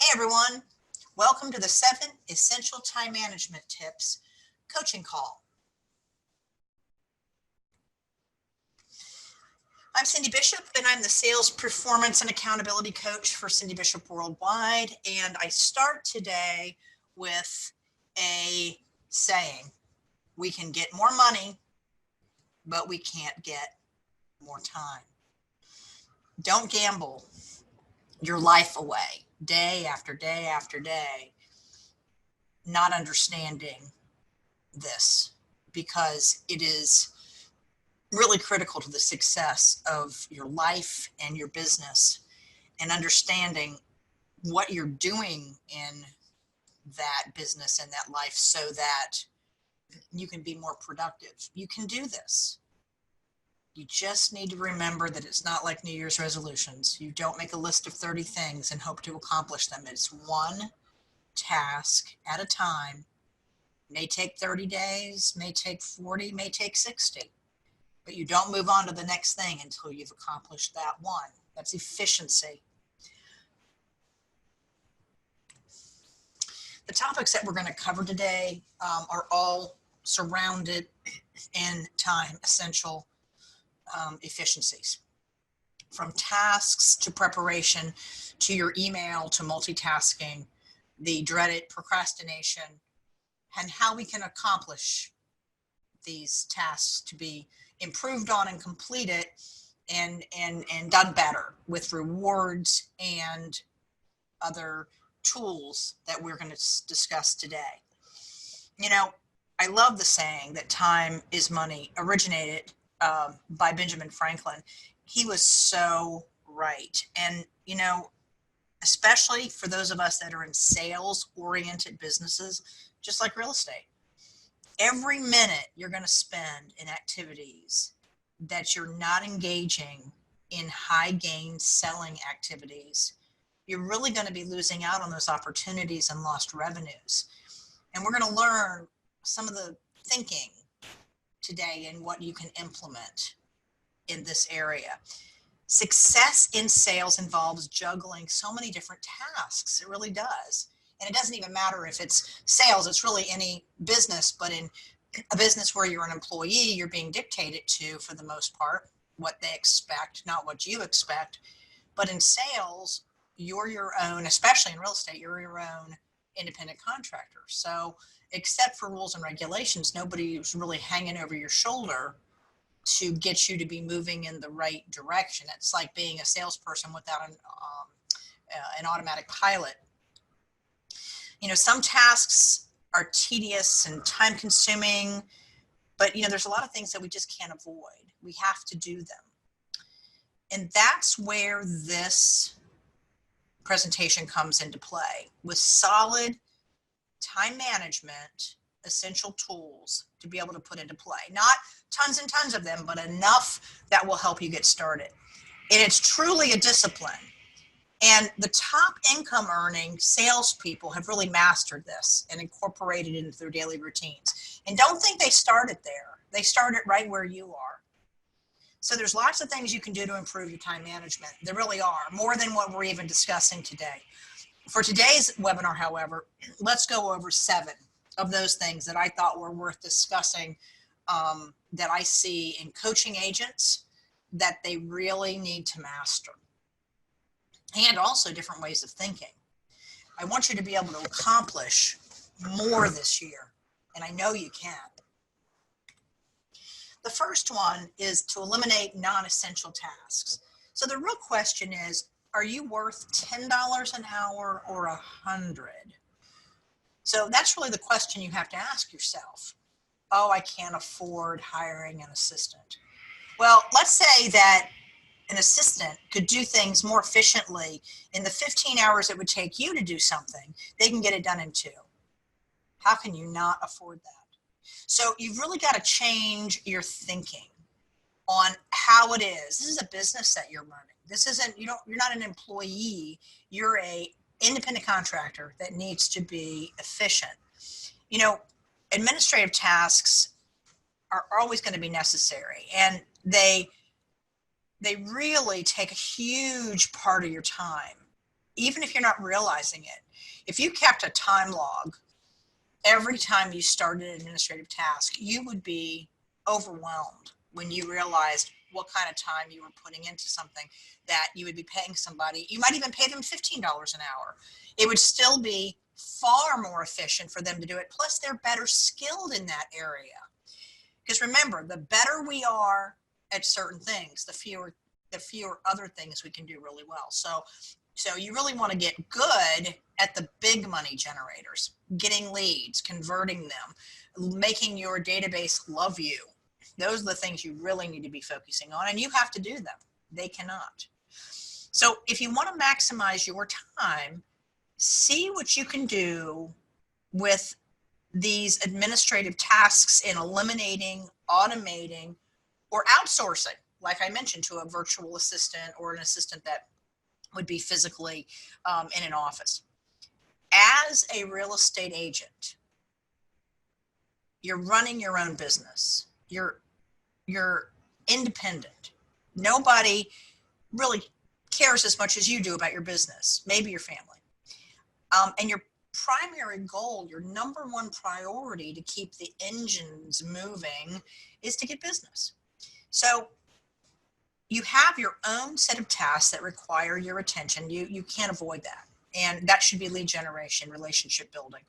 Hey everyone, welcome to the 7 Essential Time Management Tips coaching call. I'm Cindy Bishop and I'm the Sales Performance and Accountability Coach for Cindy Bishop Worldwide. And I start today with a saying, we can get more money, but we can't get more time. Don't gamble your life away day after day after day, not understanding this, because it is really critical to the success of your life and your business, and understanding what you're doing in that business and that life so that you can be more productive. You can do this. You just need to remember that it's not like New Year's resolutions. You don't make a list of 30 things and hope to accomplish them. It's one task at a time. May take 30 days, may take 40, may take 60. But you don't move on to the next thing until you've accomplished that one. That's efficiency. The topics that we're going to cover today are all surrounded in time essential efficiencies. From tasks to preparation to your email to multitasking, the dreaded procrastination, and how we can accomplish these tasks to be improved on and completed and done better with rewards and other tools that we're going to discuss today. You know, I love the saying that time is money, originated by Benjamin Franklin. He was so right. And, you know, especially for those of us that are in sales-oriented businesses, just like real estate. Every minute you're going to spend in activities that you're not engaging in high gain selling activities, you're really going to be losing out on those opportunities and lost revenues. And we're going to learn some of the thinking today and what you can implement in this area. Success in sales involves juggling so many different tasks. It really does. And it doesn't even matter if it's sales, it's really any business, but in a business where you're an employee, you're being dictated to, for the most part, what they expect, not what you expect. But in sales, you're your own, especially in real estate, you're your own independent contractor. So except for rules and regulations, nobody's really hanging over your shoulder to get you to be moving in the right direction. It's like being a salesperson without an automatic pilot. You know, some tasks are tedious and time consuming, but you know, there's a lot of things that we just can't avoid. We have to do them. And that's where this presentation comes into play, with solid time management, essential tools to be able to put into play. Not tons and tons of them, but enough that will help you get started. And it's truly a discipline. And the top income earning salespeople have really mastered this and incorporated it into their daily routines. And don't think they started there. They started right where you are. So there's lots of things you can do to improve your time management. There really are, more than what we're even discussing today. For today's webinar, however, let's go over 7 of those things that I thought were worth discussing, that I see in coaching agents that they really need to master. And also different ways of thinking. I want you to be able to accomplish more this year, and I know you can. The first one is to eliminate non-essential tasks. So the real question is, are you worth $10 an hour or $100? So that's really the question you have to ask yourself. Oh, I can't afford hiring an assistant. Well, let's say that an assistant could do things more efficiently in the 15 hours it would take you to do something. They can get it done in 2. How can you not afford that? So you've really got to change your thinking on how it is. This is a business that you're running. This isn't, you're not an employee. You're a independent contractor that needs to be efficient. You know, administrative tasks are always going to be necessary, and they really take a huge part of your time. even if you're not realizing it. If you kept a time log every time you started an administrative task, you would be overwhelmed when you realized what kind of time you were putting into something that you would be paying somebody. You might even pay them $15 an hour. It would still be far more efficient for them to do it. Plus, they're better skilled in that area. Because remember, the better we are at certain things, the fewer other things we can do really well. So you really want to get good at the big money generators, getting leads, converting them, making your database love you. Those are the things you really need to be focusing on, and you have to do them. They cannot. So if you want to maximize your time, see what you can do with these administrative tasks in eliminating, automating, or outsourcing, like I mentioned, to a virtual assistant or an assistant that would be physically in an office. As a real estate agent, you're running your own business. You're independent. Nobody really cares as much as you do about your business, maybe your family. And your primary goal, your number one priority to keep the engines moving is to get business. So you have your own set of tasks that require your attention. You can't avoid that. And that should be lead generation, relationship building.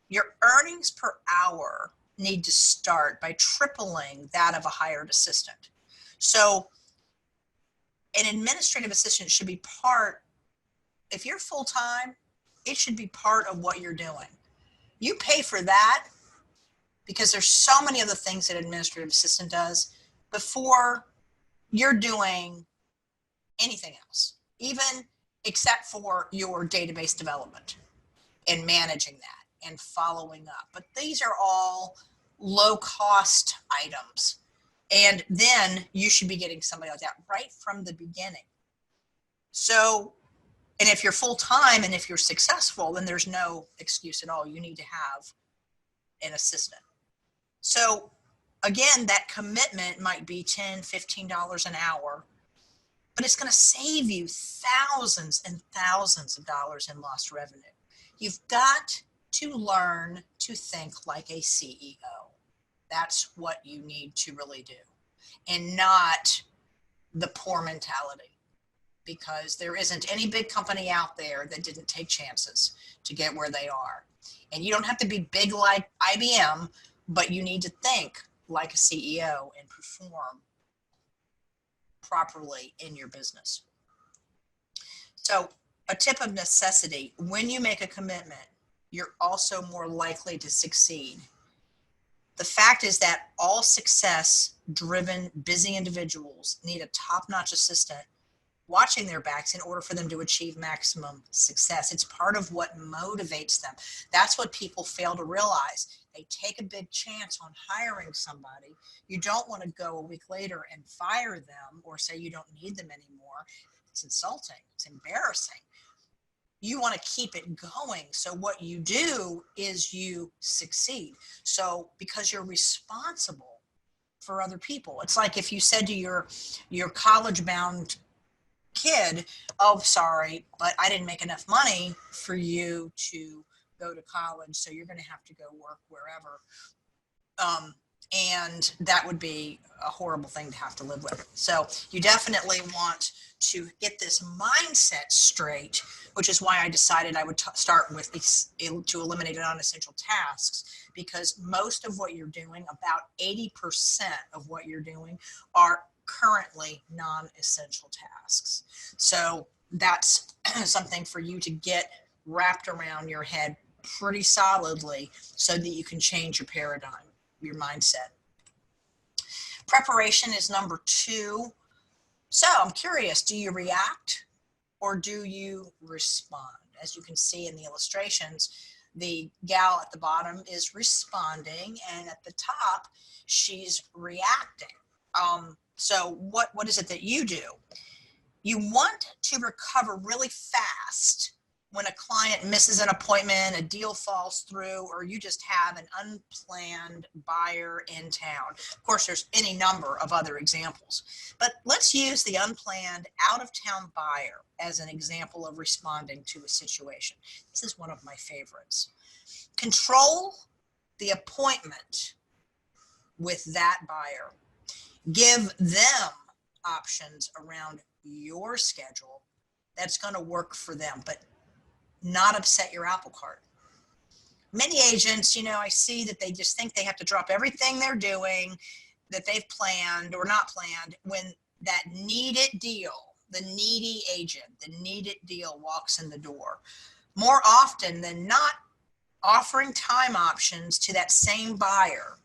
Your earnings per hour need to start by tripling that of a hired assistant. So an administrative assistant should be part, if you're full-time, it should be part of what you're doing. You pay for that because there's so many other things that an administrative assistant does before you're doing anything else, even except for your database development and managing that and following up. But these are all low cost items. And then you should be getting somebody like that right from the beginning. So, and if you're full time and if you're successful, then there's no excuse at all. You need to have an assistant. So again, that commitment might be $10, $15 an hour, but it's going to save you thousands and thousands of dollars in lost revenue. You've got to learn to think like a CEO. That's what you need to really do, and not the poor mentality, because there isn't any big company out there that didn't take chances to get where they are. And you don't have to be big like IBM, but you need to think like a CEO and perform properly in your business. So a tip of necessity, when you make a commitment, you're also more likely to succeed. The fact is that all success-driven, busy individuals need a top-notch assistant watching their backs in order for them to achieve maximum success. It's part of what motivates them. That's what people fail to realize. They take a big chance on hiring somebody. You don't want to go a week later and fire them or say you don't need them anymore. It's insulting. It's embarrassing. You want to keep it going. So what you do is you succeed. So because you're responsible for other people. It's like if you said to your college-bound kid, oh, sorry, but I didn't make enough money for you to go to college, so you're going to have to go work wherever. And that would be a horrible thing to have to live with. So you definitely want to get this mindset straight, which is why I decided I would start with to eliminate non-essential tasks, because most of what you're doing, about 80% of what you're doing, are currently non-essential tasks. So that's something for you to get wrapped around your head pretty solidly so that you can change your paradigm, your mindset. Preparation is number 2. So I'm curious, do you react or do you respond? As you can see in the illustrations, the gal at the bottom is responding, and at the top, she's reacting. So what is it that you do? You want to recover really fast when a client misses an appointment, a deal falls through, or you just have an unplanned buyer in town. Of course, there's any number of other examples, but let's use the unplanned out-of-town buyer as an example of responding to a situation. This is one of my favorites. Control the appointment with that buyer. Give them options around your schedule that's going to work for them, but not upset your apple cart. Many agents, I see that they just think they have to drop everything they're doing that they've planned or not planned when that needed deal, the needy agent, the needed deal walks in the door. More often than not, offering time options to that same buyer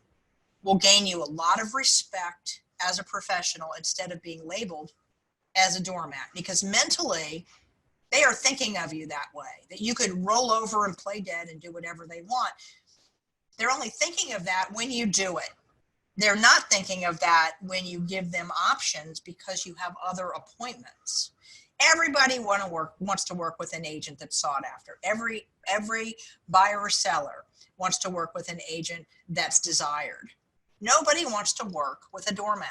will gain you a lot of respect as a professional instead of being labeled as a doormat, because mentally they are thinking of you that way, that you could roll over and play dead and do whatever they want. They're only thinking of that when you do it. They're not thinking of that when you give them options because you have other appointments. Everybody wants to work with an agent that's sought after. Every buyer or seller wants to work with an agent that's desired. Nobody wants to work with a doormat.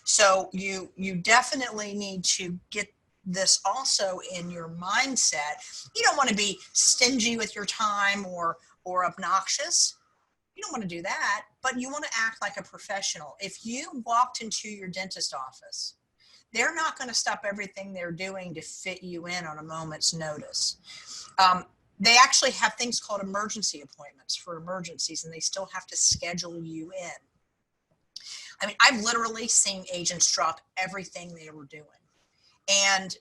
So you definitely need to get this also in your mindset. You don't want to be stingy with your time or obnoxious. You don't want to do that, but you want to act like a professional. If you walked into your dentist office, they're not going to stop everything they're doing to fit you in on a moment's notice. They actually have things called emergency appointments for emergencies, and they still have to schedule you in. I mean, I've literally seen agents drop everything they were doing. And,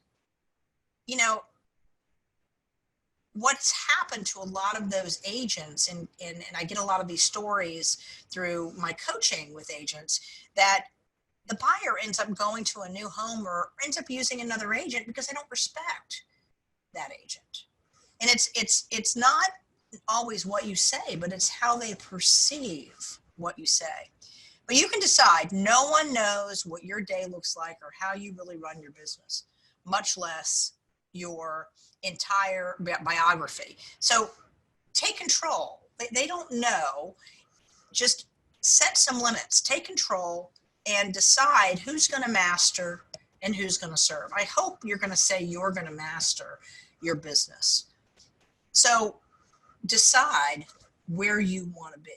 what's happened to a lot of those agents, and I get a lot of these stories through my coaching with agents, that the buyer ends up going to a new home or ends up using another agent because they don't respect that agent. And it's not always what you say, but it's how they perceive what you say. But you can decide. No one knows what your day looks like or how you really run your business, much less your entire biography. So take control. They don't know. Just set some limits. Take control and decide who's going to master and who's going to serve. I hope you're going to say you're going to master your business. So decide where you want to be.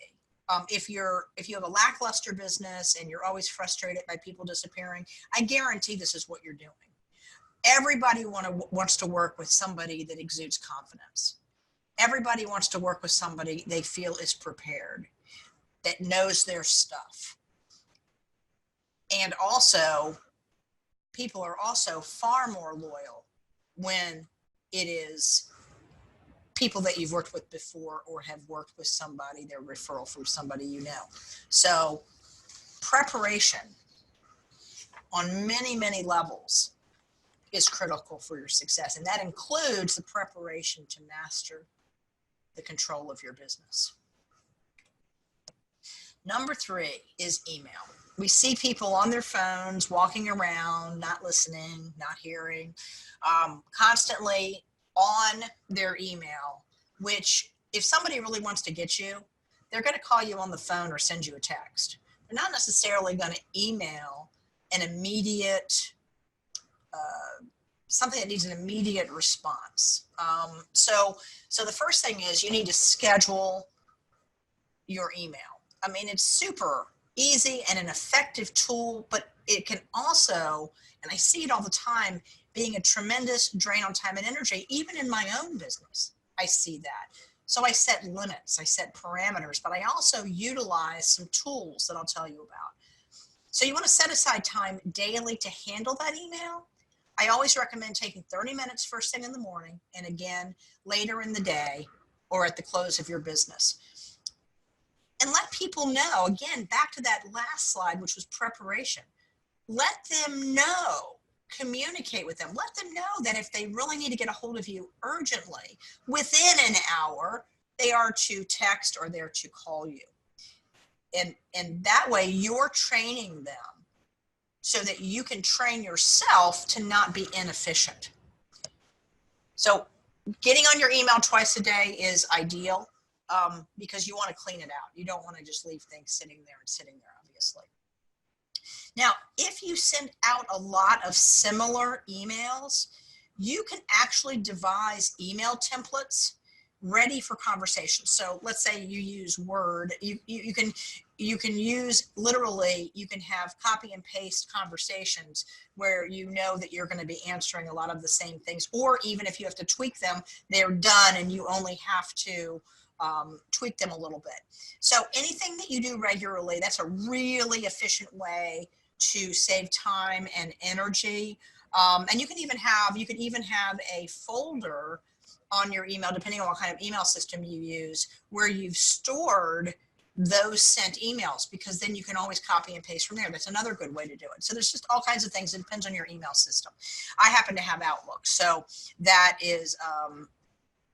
If you have a lackluster business and you're always frustrated by people disappearing, I guarantee this is what you're doing. Everybody wants to work with somebody that exudes confidence. Everybody wants to work with somebody they feel is prepared, that knows their stuff. And also, people are also far more loyal when it is people that you've worked with before or have worked with somebody, their referral from somebody you know. So preparation on many, many levels is critical for your success. And that includes the preparation to master the control of your business. Number 3 is email. We see people on their phones, walking around, not listening, not hearing, constantly on their email, which if somebody really wants to get you, they're going to call you on the phone or send you a text. They're not necessarily going to email an immediate, something that needs an immediate response. So the first thing is you need to schedule your email. I mean, it's super easy and an effective tool, but it can also, and I see it all the time, being a tremendous drain on time and energy. Even in my own business, I see that. So I set limits, I set parameters, but I also utilize some tools that I'll tell you about. So you want to set aside time daily to handle that email. I always recommend taking 30 minutes first thing in the morning and again later in the day or at the close of your business. And let people know, again, back to that last slide, which was preparation. Let them know, communicate with them. Let them know that if they really need to get a hold of you urgently, within an hour, they are to text or they're to call you. And that way you're training them so that you can train yourself to not be inefficient. So Getting on your email twice a day is ideal because you want to clean it out. You don't want to just leave things sitting there, obviously. Now, if you send out a lot of similar emails, you can actually devise email templates ready for conversation. So let's say you use Word, you can use, literally, you can have copy and paste conversations where you know that you're going to be answering a lot of the same things, or even if you have to tweak them, they're done and you only have to tweak them a little bit. So anything that you do regularly, that's a really efficient way to save time and energy. And you can even have a folder on your email, depending on what kind of email system you use, where you've stored those sent emails, because then you can always copy and paste from there. That's another good way to do it. So there's just all kinds of things. It depends on your email system. I happen to have Outlook, so that is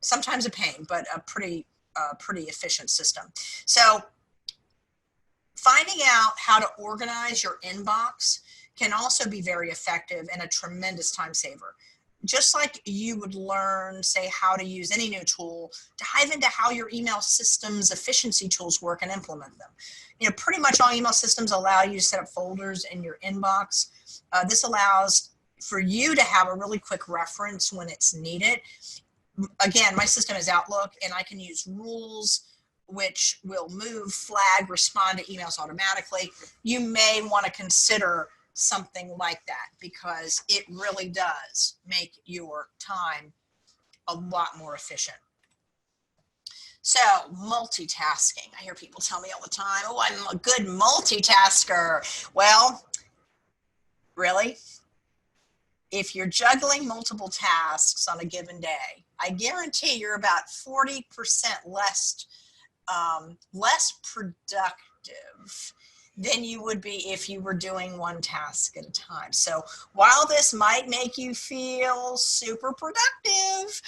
sometimes a pain, but a pretty efficient system. So finding out how to organize your inbox can also be very effective and a tremendous time saver. Just like you would learn, say, how to use any new tool, dive into how your email system's efficiency tools work and implement them. You know, pretty much all email systems allow you to set up folders in your inbox. This allows for you to have a really quick reference when it's needed. Again, my system is Outlook, and I can use rules which will move, flag, respond to emails automatically. You may want to consider something like that, because it really does make your time a lot more efficient. So multitasking. I hear people tell me all the time, oh, I'm a good multitasker. Well, really? If you're juggling multiple tasks on a given day, I guarantee you're about 40% less productive than you would be if you were doing one task at a time. So while this might make you feel super productive,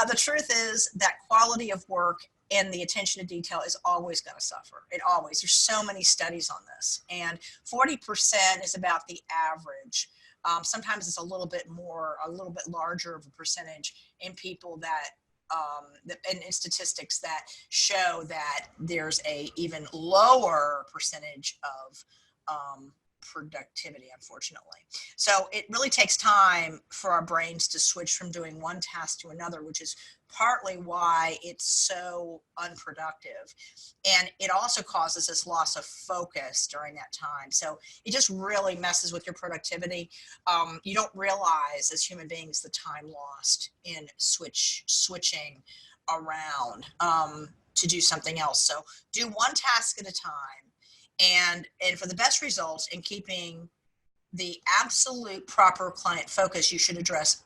the truth is that quality of work and the attention to detail is always going to suffer. It always. There's so many studies on this, and 40% is about the average. Sometimes it's a little bit larger of a percentage in people that and in statistics that show that there's a even lower percentage of productivity, unfortunately. So it really takes time for our brains to switch from doing one task to another, which is partly why it's so unproductive. And it also causes this loss of focus during that time. So it just really messes with your productivity. You don't realize as human beings the time lost in switching around to do something else. So do one task at a time. And for the best results in keeping the absolute proper client focus, you should address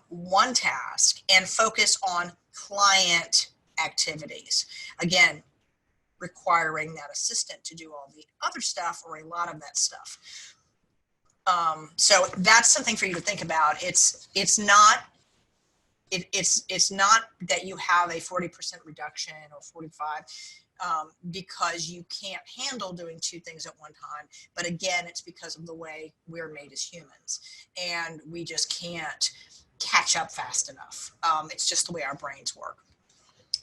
one task and focus on client activities. Again, requiring that assistant to do all the other stuff, or a lot of that stuff. So that's something for you to think about. It's not that you have a 40% reduction or 45. Because you can't handle doing two things at one time. But again, it's because of the way we're made as humans, and we just can't catch up fast enough. It's just the way our brains work.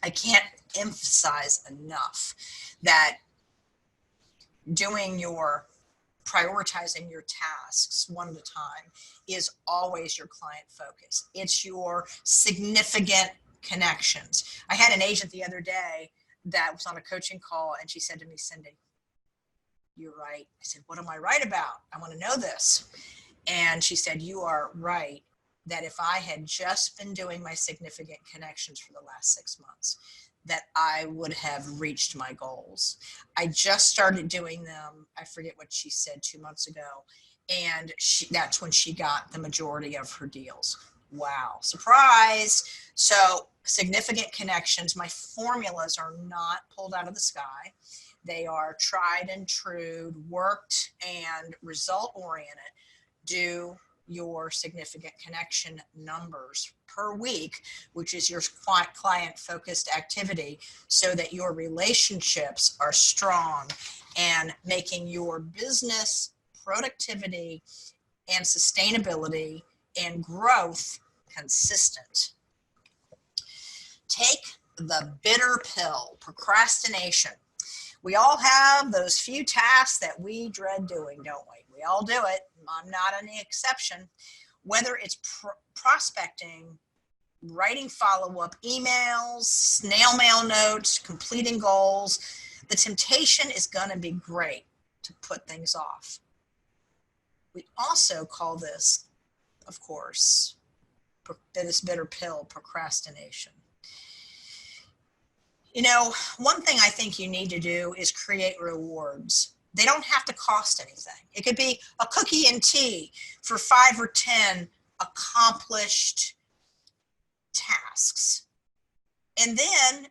I can't emphasize enough that prioritizing your tasks one at a time is always your client focus. It's your significant connections. I had an agent the other day that was on a coaching call, and she said to me, Cindy, you're right. I said, what am I right about? I want to know this. And she said, you are right that if I had just been doing my significant connections for the last 6 months, that I would have reached my goals. I just started doing them. I forget what she said 2 months ago. And that's when she got the majority of her deals. Wow, surprise. So significant connections, my formulas are not pulled out of the sky. They are tried and true, worked and result oriented. Do your significant connection numbers per week, which is your client focused activity, so that your relationships are strong and making your business productivity and sustainability and growth consistent. Take the bitter pill, procrastination. We all have those few tasks that we dread doing, don't we? We all do it. I'm not any exception. Whether it's prospecting, writing follow-up emails, snail mail notes, completing goals, the temptation is going to be great to put things off. We also call this, of course, this bitter pill, procrastination. You know, one thing I think you need to do is create rewards. They don't have to cost anything. It could be a cookie and tea for 5 or 10 accomplished tasks. And then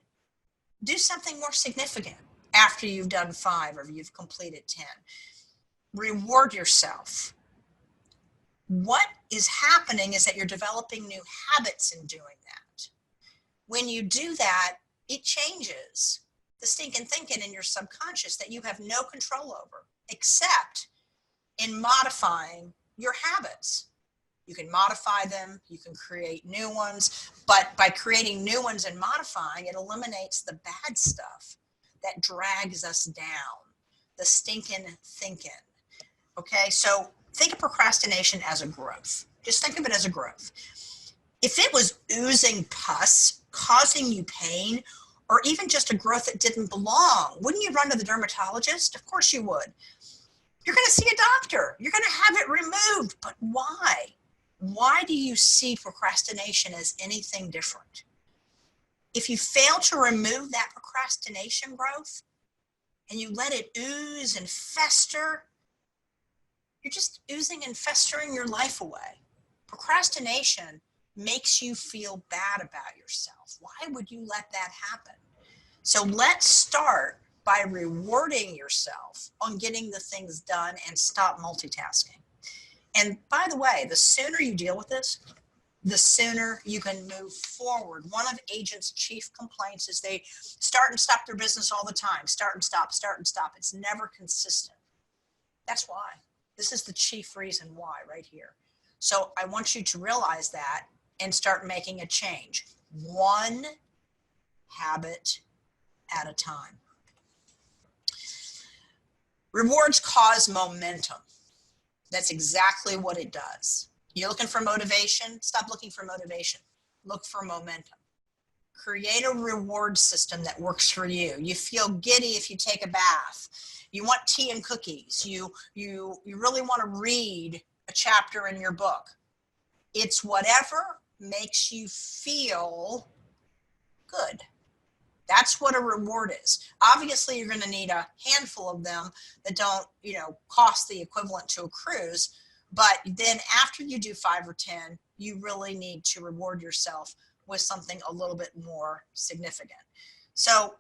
do something more significant after you've done 5 or you've completed 10. Reward yourself. What is happening is that you're developing new habits in doing that. When you do that, it changes the stinking thinking in your subconscious that you have no control over, except in modifying your habits. You can modify them, you can create new ones, but by creating new ones and modifying, it eliminates the bad stuff that drags us down, the stinking thinking. Okay, so think of procrastination as a growth. Just think of it as a growth. If it was oozing pus, causing you pain, or even just a growth that didn't belong, wouldn't you run to the dermatologist? Of course you would. You're going to see a doctor. You're going to have it removed. But why? Why do you see procrastination as anything different? If you fail to remove that procrastination growth and you let it ooze and fester, you're just oozing and festering your life away. Procrastination makes you feel bad about yourself. Why would you let that happen? So let's start by rewarding yourself on getting the things done and stop multitasking. And by the way, the sooner you deal with this, the sooner you can move forward. One of agents' chief complaints is they start and stop their business all the time. Start and stop, start and stop. It's never consistent. That's why. This is the chief reason why right here. So I want you to realize that and start making a change. One habit at a time. Rewards cause momentum. That's exactly what it does. You're looking for motivation? Stop looking for motivation. Look for momentum. Create a reward system that works for you. You feel giddy if you take a bath. You want tea and cookies. You really want to read a chapter in your book. It's whatever makes you feel good. That's what a reward is. Obviously, you're going to need a handful of them that don't, cost the equivalent to a cruise. But then after you do 5 or 10, you really need to reward yourself with something a little bit more significant. So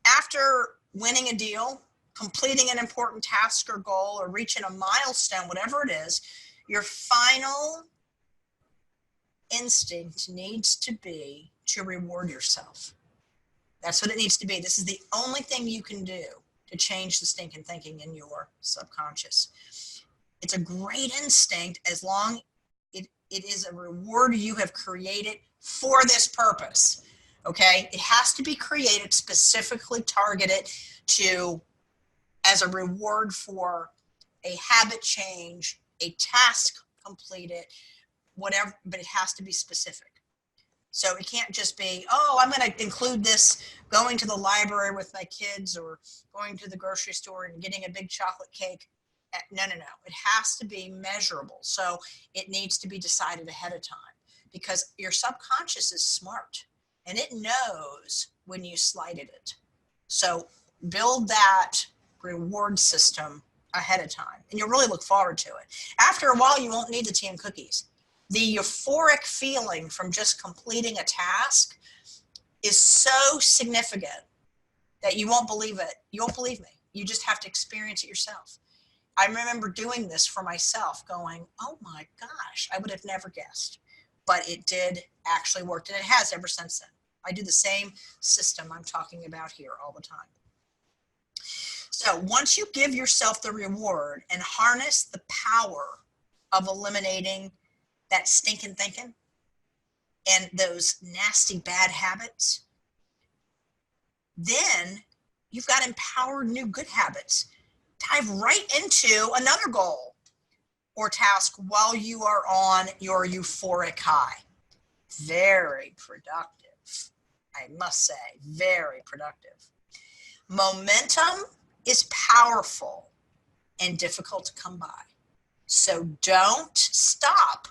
after winning a deal, completing an important task or goal, or reaching a milestone, whatever it is, your final instinct needs to be to reward yourself. That's what it needs to be. This is the only thing you can do to change the stinking thinking in your subconscious. It's a great instinct as long it is a reward you have created for this purpose. Okay? It has to be created, specifically targeted to as a reward for a habit change, a task completed, whatever, but it has to be specific. So it can't just be, oh, I'm going to include this going to the library with my kids or going to the grocery store and getting a big chocolate cake. No. It has to be measurable. So it needs to be decided ahead of time because your subconscious is smart and it knows when you slighted it. So build that reward system ahead of time and you'll really look forward to it. After a while, you won't need the tea and cookies. The euphoric feeling from just completing a task is so significant that you won't believe it. You won't believe me. You just have to experience it yourself. I remember doing this for myself going, oh my gosh, I would have never guessed. But it did actually work and it has ever since then. I do the same system I'm talking about here all the time. So once you give yourself the reward and harness the power of eliminating that stinking thinking and those nasty bad habits, then you've got empowered new good habits. Dive right into another goal or task while you are on your euphoric high. Very productive, I must say, very productive. Momentum is powerful and difficult to come by. So don't stop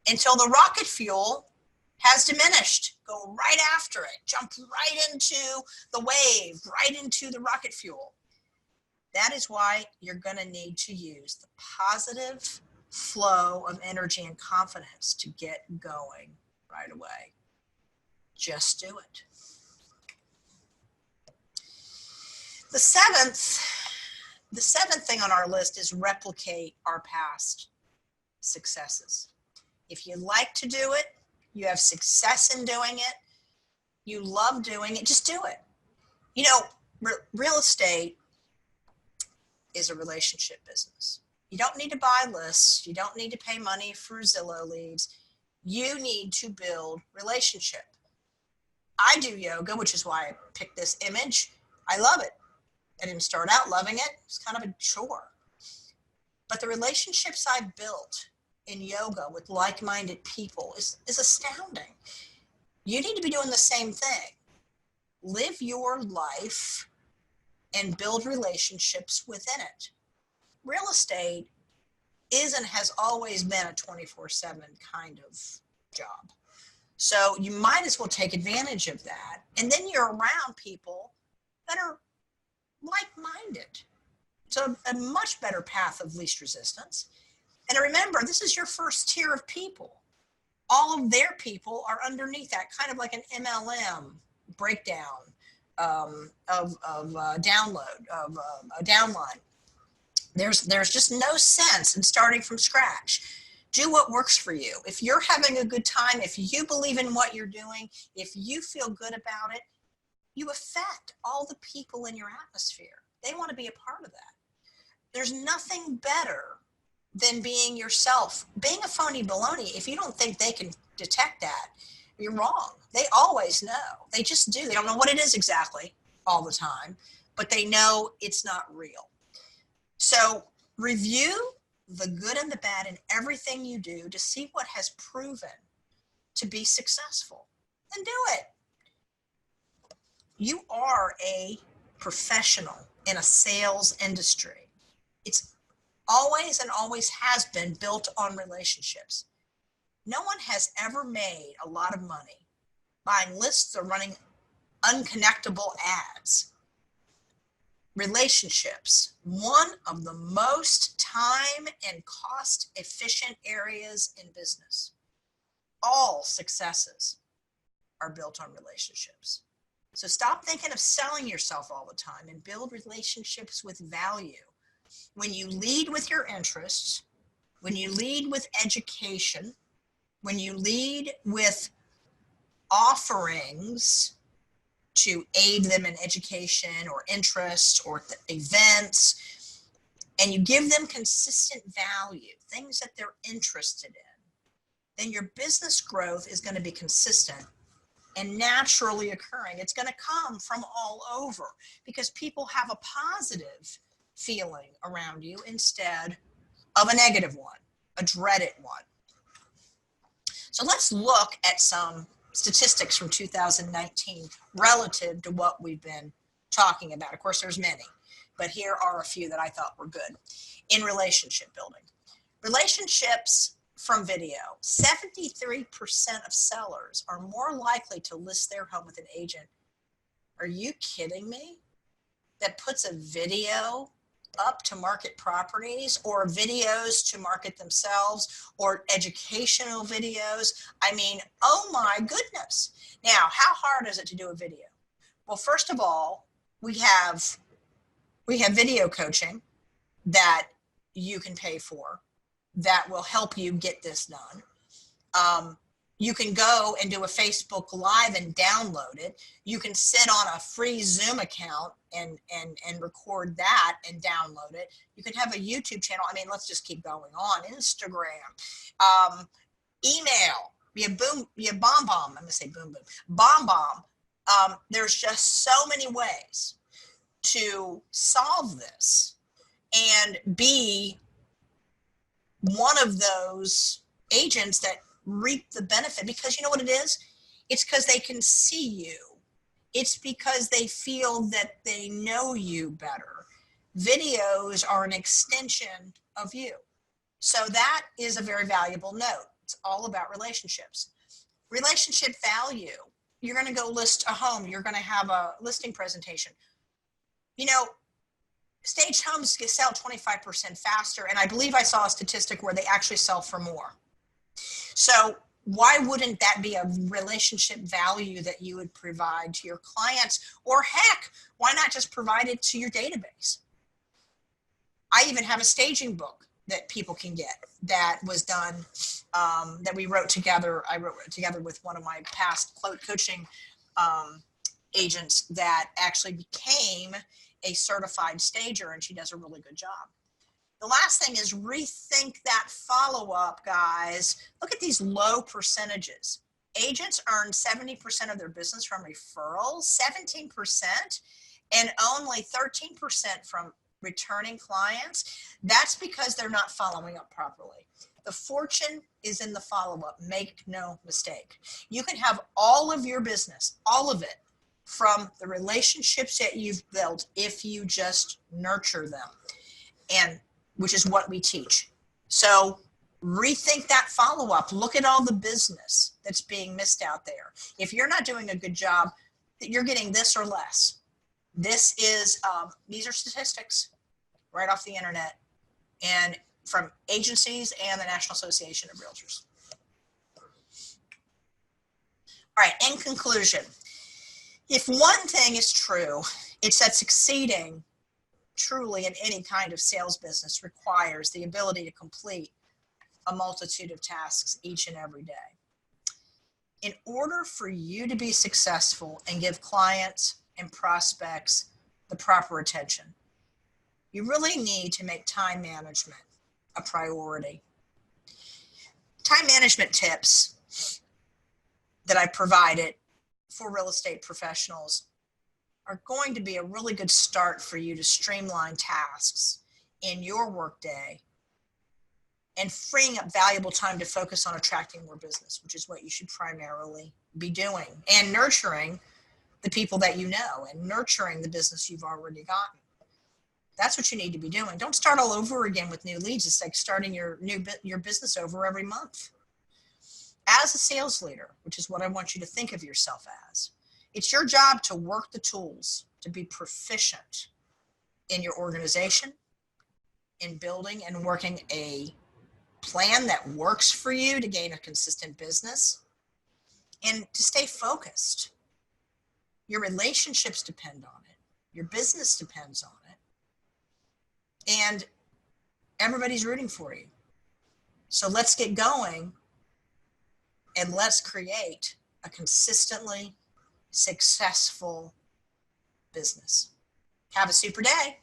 until the rocket fuel has diminished. Go right after it. Jump right into the wave, right into the rocket fuel. That is why you're going to need to use the positive flow of energy and confidence to get going right away. Just do it. The seventh thing on our list is replicate our past successes. If you like to do it, you have success in doing it, you love doing it, just do it. You know, real estate is a relationship business. You don't need to buy lists. You don't need to pay money for Zillow leads. You need to build relationship. I do yoga, which is why I picked this image. I love it. I didn't start out loving it. It's kind of a chore. But the relationships I've built in yoga with like-minded people is astounding. You need to be doing the same thing. Live your life and build relationships within it. Real estate is and has always been a 24/7 kind of job. So you might as well take advantage of that. And then you're around people that are like-minded. So a much better path of least resistance. And remember, this is your first tier of people. All of their people are underneath that, kind of like an MLM breakdown of download, of a downline. There's just no sense in starting from scratch. Do what works for you. If you're having a good time, if you believe in what you're doing, if you feel good about it, you affect all the people in your atmosphere. They want to be a part of that. There's nothing better than being yourself. Being a phony baloney, if you don't think they can detect that, you're wrong. They always know. They just do. They don't know what it is exactly all the time, but they know it's not real. So review the good and the bad in everything you do to see what has proven to be successful, and do it. You are a professional in a sales industry. It's always and always has been built on relationships. No one has ever made a lot of money buying lists or running unconnectable ads. Relationships, one of the most time and cost efficient areas in business. All successes are built on relationships. So stop thinking of selling yourself all the time and build relationships with value. When you lead with your interests, when you lead with education, when you lead with offerings to aid them in education or interest or events, and you give them consistent value, things that they're interested in, then your business growth is going to be consistent and naturally occurring. It's going to come from all over because people have a positive feeling around you instead of a negative one, a dreaded one. So let's look at some statistics from 2019 relative to what we've been talking about. Of course, there's many, but here are a few that I thought were good. In relationship building. Relationships from video. 73% of sellers are more likely to list their home with an agent. Are you kidding me? That puts a video up to market properties or videos to market themselves or educational videos. I mean, oh my goodness. Now, how hard is it to do a video? Well, first of all, we have video coaching that you can pay for that will help you get this done. You can go and do a Facebook Live and download it. You can sit on a free Zoom account and record that and download it. You can have a YouTube channel. I mean, let's just keep going on. Instagram, email. bomb bomb. I'm gonna say boom boom. Bomb bomb. There's just so many ways to solve this and be one of those agents that reap the benefit, because you know what it is? It's because they can see you. It's because they feel that they know you better. Videos are an extension of you. So that is a very valuable note. It's all about relationships. Relationship value. You're going to go list a home. You're going to have a listing presentation. You know, staged homes sell 25% faster. And I believe I saw a statistic where they actually sell for more. So why wouldn't that be a relationship value that you would provide to your clients? Or heck, why not just provide it to your database? I even have a staging book that people can get that was done, that we wrote together. I wrote together with one of my past coaching agents that actually became a certified stager, and she does a really good job. The last thing is rethink that follow-up, guys. Look at these low percentages. Agents earn 70% of their business from referrals, 17%, and only 13% from returning clients. That's because they're not following up properly. The fortune is in the follow-up. Make no mistake. You can have all of your business, all of it, from the relationships that you've built if you just nurture them, and which is what we teach. So rethink that follow-up. Look at all the business that's being missed out there. If you're not doing a good job, you're getting this or less. This is, these are statistics right off the internet and from agencies and the National Association of Realtors. All right, in conclusion, if one thing is true, it's that succeeding truly in any kind of sales business requires the ability to complete a multitude of tasks each and every day. In order for you to be successful and give clients and prospects the proper attention, you really need to make time management a priority. Time management tips that I provided for real estate professionals are going to be a really good start for you to streamline tasks in your workday and freeing up valuable time to focus on attracting more business, which is what you should primarily be doing, and nurturing the people that you know and nurturing the business you've already gotten. That's what you need to be doing. Don't start all over again with new leads. It's like starting your business over every month. As a sales leader, which is what I want you to think of yourself as, it's your job to work the tools to be proficient in your organization, in building and working a plan that works for you to gain a consistent business, and to stay focused. Your relationships depend on it. Your business depends on it. And everybody's rooting for you. So let's get going and let's create a consistently successful business. Have a super day.